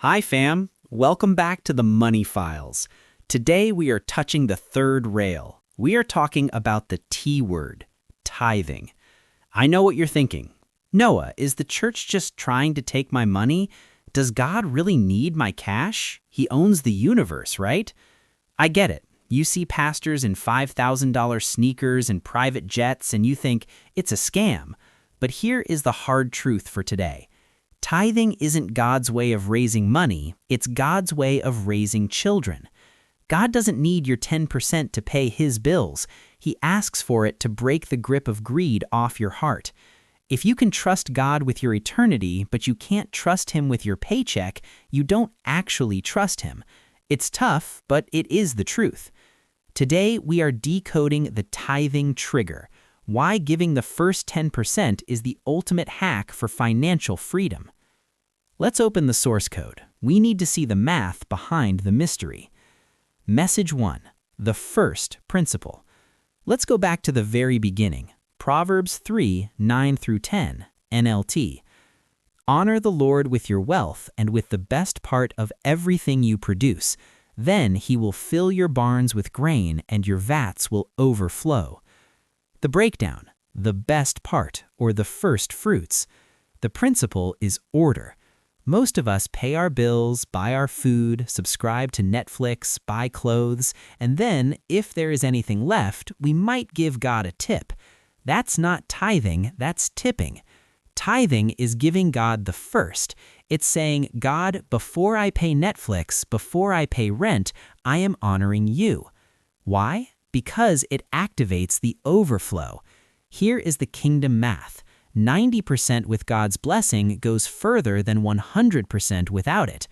Hi fam, welcome back to the Money Files. Today we are touching the third rail. We are talking about the T word, tithing. I know what you're thinking. Noah, is the church just trying to take my money? Does God really need my cash? He owns the universe, right? I get it. You see pastors in $5,000 sneakers and private jets and you think it's a scam. But here is the hard truth for today. Tithing isn't God's way of raising money, it's God's way of raising children. God doesn't need your 10% to pay His bills. He asks for it to break the grip of greed off your heart. If you can trust God with your eternity, but you can't trust Him with your paycheck, you don't actually trust Him. It's tough, but it is the truth. Today, we are decoding the tithing trigger. Why giving the first 10% is the ultimate hack for financial freedom. Let's open the source code. We need to see the math behind the mystery. Message 1. The first principle. Let's go back to the very beginning. Proverbs 3, 9-10, NLT. Honor the Lord with your wealth and with the best part of everything you produce. Then He will fill your barns with grain and your vats will overflow. The breakdown, the best part, or the first fruits. The principle is order. Most of us pay our bills, buy our food, subscribe to Netflix, buy clothes, and then, if there is anything left, we might give God a tip. That's not tithing, that's tipping. Tithing is giving God the first. It's saying, God, before I pay Netflix, before I pay rent, I am honoring you. Why? Because it activates the overflow. Here is the kingdom math. 90% with God's blessing goes further than 100% without it.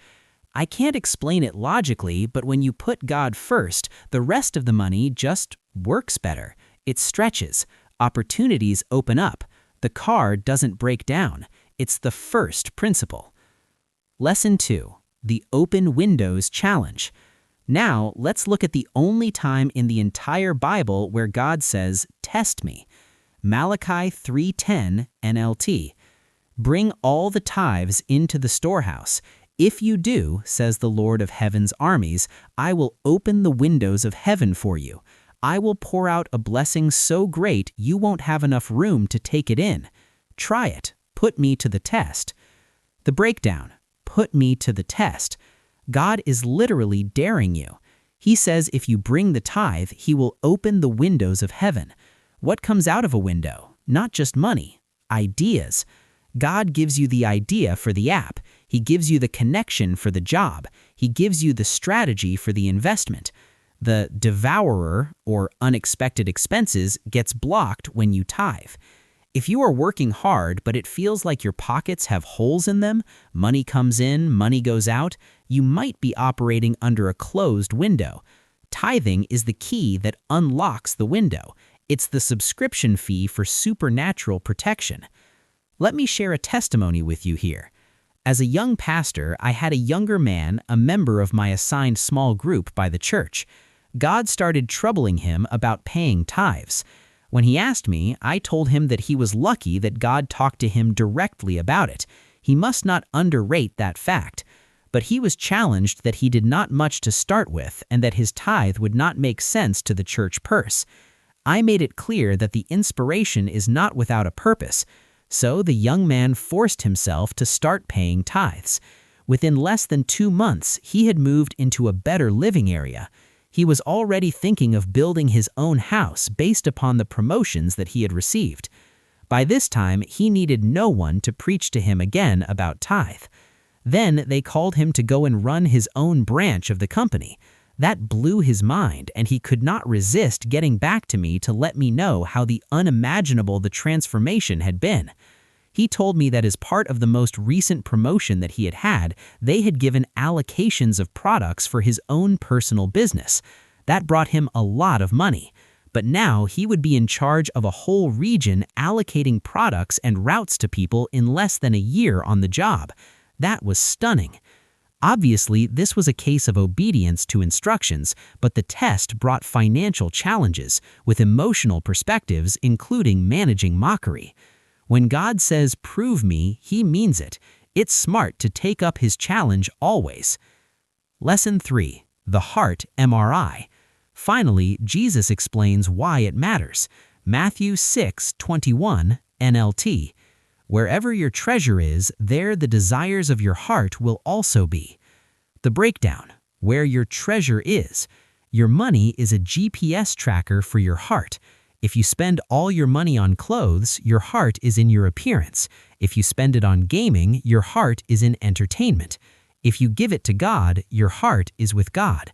I can't explain it logically, but when you put God first, the rest of the money just works better. It stretches. Opportunities open up. The car doesn't break down. It's the first principle. Lesson 2. The Open Windows Challenge. Now, let's look at the only time in the entire Bible where God says, "Test me." Malachi 3:10 NLT. Bring all the tithes into the storehouse. If you do, says the Lord of heaven's armies, I will open the windows of heaven for you. I will pour out a blessing so great you won't have enough room to take it in. Try it. Put me to the test. The breakdown. Put me to the test. God is literally daring you. He says if you bring the tithe, He will open the windows of heaven. What comes out of a window? Not just money, ideas. God gives you the idea for the app. He gives you the connection for the job. He gives you the strategy for the investment. The devourer, or unexpected expenses, gets blocked when you tithe. If you are working hard, but it feels like your pockets have holes in them, money comes in, money goes out, you might be operating under a closed window. Tithing is the key that unlocks the window. It's the subscription fee for supernatural protection. Let me share a testimony with you here. As a young pastor, I had a younger man, a member of my assigned small group by the church. God started troubling him about paying tithes. When he asked me, I told him that he was lucky that God talked to him directly about it. He must not underrate that fact. But he was challenged that he did not much to start with and that his tithe would not make sense to the church purse. I made it clear that the inspiration is not without a purpose. So the young man forced himself to start paying tithes. Within less than 2 months, he had moved into a better living area. He was already thinking of building his own house based upon the promotions that he had received. By this time, he needed no one to preach to him again about tithe. Then they called him to go and run his own branch of the company. That blew his mind, and he could not resist getting back to me to let me know how the unimaginable the transformation had been. He told me that as part of the most recent promotion that he had, they had given allocations of products for his own personal business. That brought him a lot of money. But now he would be in charge of a whole region allocating products and routes to people in less than a year on the job. That was stunning. Obviously, this was a case of obedience to instructions, but the test brought financial challenges with emotional perspectives, including managing mockery. When God says, "Prove me," He means it. It's smart to take up his challenge always. Lesson 3. The Heart MRI. Finally, Jesus explains why it matters. Matthew 6:21 NLT. Wherever your treasure is, there the desires of your heart will also be. The breakdown. Where your treasure is. Your money is a GPS tracker for your heart. If you spend all your money on clothes, your heart is in your appearance. If you spend it on gaming, your heart is in entertainment. If you give it to God, your heart is with God.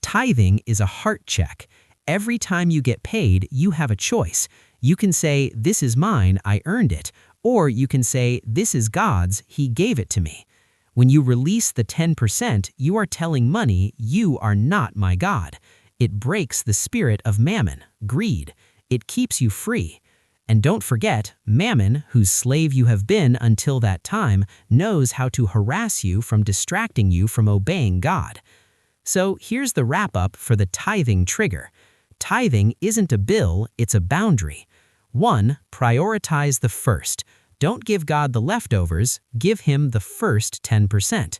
Tithing is a heart check. Every time you get paid, you have a choice. You can say, "This is mine, I earned it," or you can say, "This is God's, He gave it to me." When you release the 10%, you are telling money, "You are not my God." It breaks the spirit of mammon, greed. It keeps you free. And don't forget, Mammon, whose slave you have been until that time, knows how to harass you from distracting you from obeying God. So here's the wrap-up for the tithing trigger. Tithing isn't a bill, it's a boundary. 1. Prioritize the first. Don't give God the leftovers, give Him the first 10%.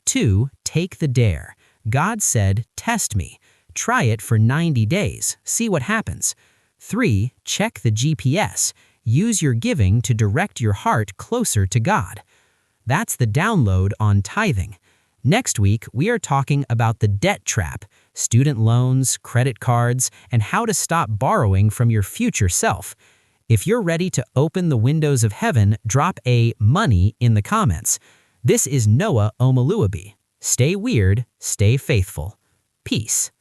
2. Take the dare. God said, "Test me." Try it for 90 days, see what happens. 3. Check the GPS. Use your giving to direct your heart closer to God. That's the download on tithing. Next week, we are talking about the debt trap, student loans, credit cards, and how to stop borrowing from your future self. If you're ready to open the windows of heaven, drop a money in the comments. This is Noah Omaluabi. Stay weird, stay faithful. Peace.